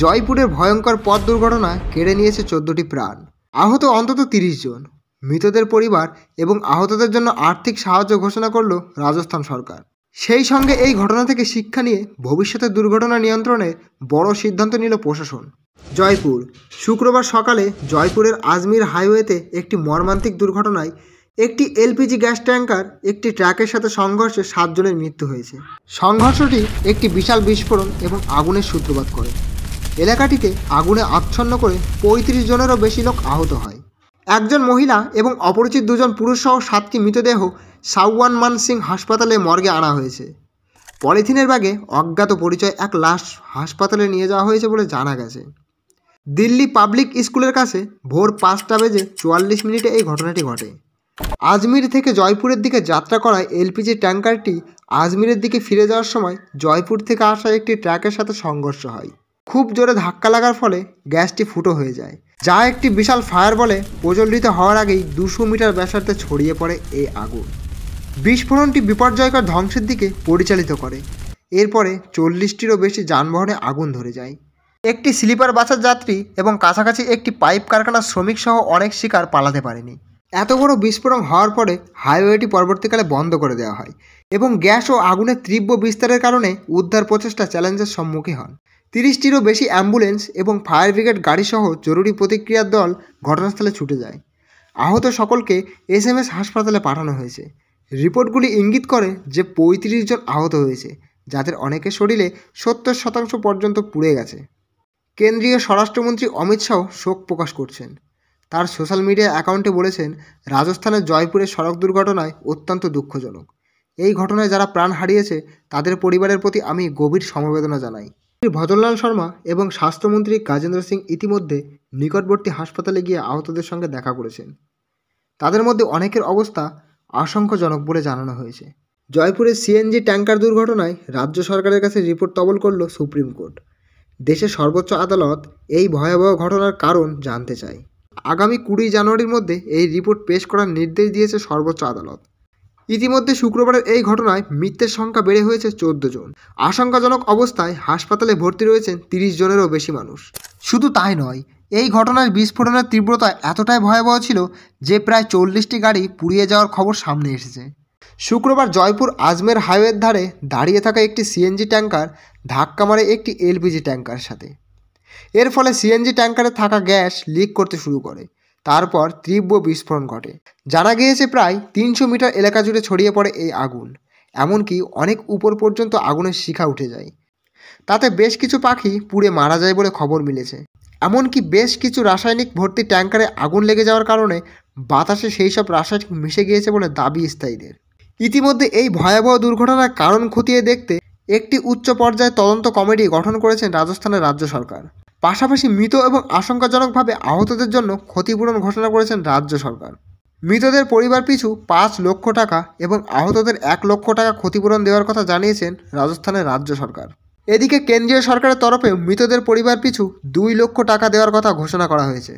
জয়পুরের ভয়ঙ্কর পথ দুর্ঘটনায় কেড়ে নিয়েছে 14টি প্রাণ, আহত অন্তত 30 জন। মৃতদের পরিবার এবং আহতদের জন্য আর্থিক সাহায্য ঘোষণা করল রাজস্থান সরকার। সেই সঙ্গে এই ঘটনা থেকে শিক্ষা নিয়ে ভবিষ্যতের দুর্ঘটনা নিয়ন্ত্রণে বড় সিদ্ধান্ত নিল প্রশাসন। জয়পুর শুক্রবার সকালে জয়পুরের আজমির হাইওয়েতে একটি মর্মান্তিক দুর্ঘটনায় একটি এলপিজি গ্যাস ট্যাঙ্কার একটি ট্রাকের সাথে সংঘর্ষে 7 জনের মৃত্যু হয়েছে। সংঘর্ষটি একটি বিশাল বিস্ফোরণ এবং আগুনের সূত্রপাত করে। এলাকাটিতে আগুনে আচ্ছন্ন করে 35 জনেরও বেশি লোক আহত হয়। একজন মহিলা এবং অপরিচিত 2 জন পুরুষসহ 7টি মৃতদেহ সাউয়ান মান সিং হাসপাতালে মর্গে আনা হয়েছে। পলিথিনের ব্যাগে অজ্ঞাত পরিচয় এক লাশ হাসপাতালে নিয়ে যাওয়া হয়েছে বলে জানা গেছে। দিল্লি পাবলিক স্কুলের কাছে ভোর 5:44 এই ঘটনাটি ঘটে। আজমির থেকে জয়পুরের দিকে যাত্রা করায় এলপিজি ট্যাঙ্কারটি আজমিরের দিকে ফিরে যাওয়ার সময় জয়পুর থেকে আসা একটি ট্রাকের সাথে সংঘর্ষ হয়। খুব জোরে ধাক্কা লাগার ফলে গ্যাসটি ফুটো হয়ে যায়, যা একটি বিশাল ফায়ার বলে প্রজ্বলিত হওয়ার আগেই 200 মিটার ব্যাসার্ধে ছড়িয়ে পড়ে এই আগুন। বিস্ফোরণটি বিপর্যয়কর ধ্বংসের দিকে পরিচালিত করে। এরপরে 40টিরও বেশি যানবাহনে আগুন ধরে যায়। একটি স্লিপার বাসের যাত্রী এবং কাছাকাছি একটি পাইপ কারখানার শ্রমিক সহ অনেক শিকার পালাতে পারেনি। এত বড় বিস্ফোরণ হওয়ার পরে হাইওয়েটি পরবর্তীকালে বন্ধ করে দেওয়া হয় এবং গ্যাস ও আগুনের তীব্র বিস্তারের কারণে উদ্ধার প্রচেষ্টা চ্যালেঞ্জের সম্মুখীন হন। 30টিরও বেশি অ্যাম্বুলেন্স এবং ফায়ার ব্রিগেড গাড়িসহ জরুরি প্রতিক্রিয়ার দল ঘটনাস্থলে ছুটে যায়। আহত সকলকে এসএমএস হাসপাতালে পাঠানো হয়েছে। রিপোর্টগুলি ইঙ্গিত করে যে 35 জন আহত হয়েছে, যাদের অনেকের শরীরে 70% পর্যন্ত পুড়ে গেছে। কেন্দ্রীয় স্বরাষ্ট্রমন্ত্রী অমিত শাহ শোক প্রকাশ করছেন। তার সোশ্যাল মিডিয়া অ্যাকাউন্টে বলেছেন, রাজস্থানের জয়পুরের সড়ক দুর্ঘটনায় অত্যন্ত দুঃখজনক। এই ঘটনায় যারা প্রাণ হারিয়েছে তাদের পরিবারের প্রতি আমি গভীর সমবেদনা জানাই। ভজনলাল শর্মা এবং স্বাস্থ্যমন্ত্রী গাজেন্দ্র সিং ইতিমধ্যে নিকটবর্তী হাসপাতালে গিয়ে আহতদের সঙ্গে দেখা করেছেন। তাদের মধ্যে অনেকের অবস্থা আশঙ্কাজনক বলে জানানো হয়েছে। জয়পুরের সিএনজি ট্যাঙ্কার দুর্ঘটনায় রাজ্য সরকারের কাছে রিপোর্ট তলব করল সুপ্রিম কোর্ট। দেশের সর্বোচ্চ আদালত এই ভয়াবহ ঘটনার কারণ জানতে চায়। আগামী 20 জানুয়ারির মধ্যে এই রিপোর্ট পেশ করার নির্দেশ দিয়েছে সর্বোচ্চ আদালত। ইতিমধ্যে শুক্রবারের এই ঘটনায় মৃতের সংখ্যা বেড়ে হয়েছে 14 জন। আশঙ্কাজনক অবস্থায় হাসপাতালে ভর্তি রয়েছেন 30 জনেরও বেশি মানুষ। শুধু তাই নয়, এই ঘটনার বিস্ফোরণের তীব্রতা এতটাই ভয়াবহ ছিল যে প্রায় 40টি গাড়ি পুড়িয়ে যাওয়ার খবর সামনে এসেছে। শুক্রবার জয়পুর আজমের হাইওয়ের ধারে দাঁড়িয়ে থাকা একটি সিএনজি ট্যাঙ্কার ধাক্কা মারে একটি এলপিজি ট্যাঙ্কারের সাথে। এর ফলে সিএনজি ট্যাঙ্কারে থাকা গ্যাস লিক করতে শুরু করে। তারপর তীব্র বিস্ফোরণ ঘটে। জানা গিয়েছে প্রায় 300 মিটার এলাকা জুড়ে ছড়িয়ে পড়ে এই আগুন। এমনকি অনেক উপর পর্যন্ত আগুনের শিখা উঠে যায়। তাতে বেশ কিছু পাখি পুড়ে মারা যায় বলে খবর মিলেছে। এমনকি বেশ কিছু রাসায়নিক ভর্তি ট্যাঙ্কারে আগুন লেগে যাওয়ার কারণে বাতাসে সেই সব রাসায়নিক মিশে গিয়েছে বলে দাবি স্থায়ীদের। ইতিমধ্যে এই ভয়াবহ দুর্ঘটনার কারণ খতিয়ে দেখতে একটি উচ্চ পর্যায়ে তদন্ত কমিটি গঠন করেছেন রাজস্থানের রাজ্য সরকার। পাশাপাশি মৃত এবং আশঙ্কাজনকভাবে আহতদের জন্য ক্ষতিপূরণ ঘোষণা করেছেন রাজ্য সরকার। মৃতদের পরিবার পিছু 5 লক্ষ টাকা এবং আহতদের 1 লক্ষ টাকা ক্ষতিপূরণ দেওয়ার কথা জানিয়েছেন রাজস্থানের রাজ্য সরকার। এদিকে কেন্দ্রীয় সরকারের তরফে মৃতদের পরিবার পিছু 2 লক্ষ টাকা দেওয়ার কথা ঘোষণা করা হয়েছে।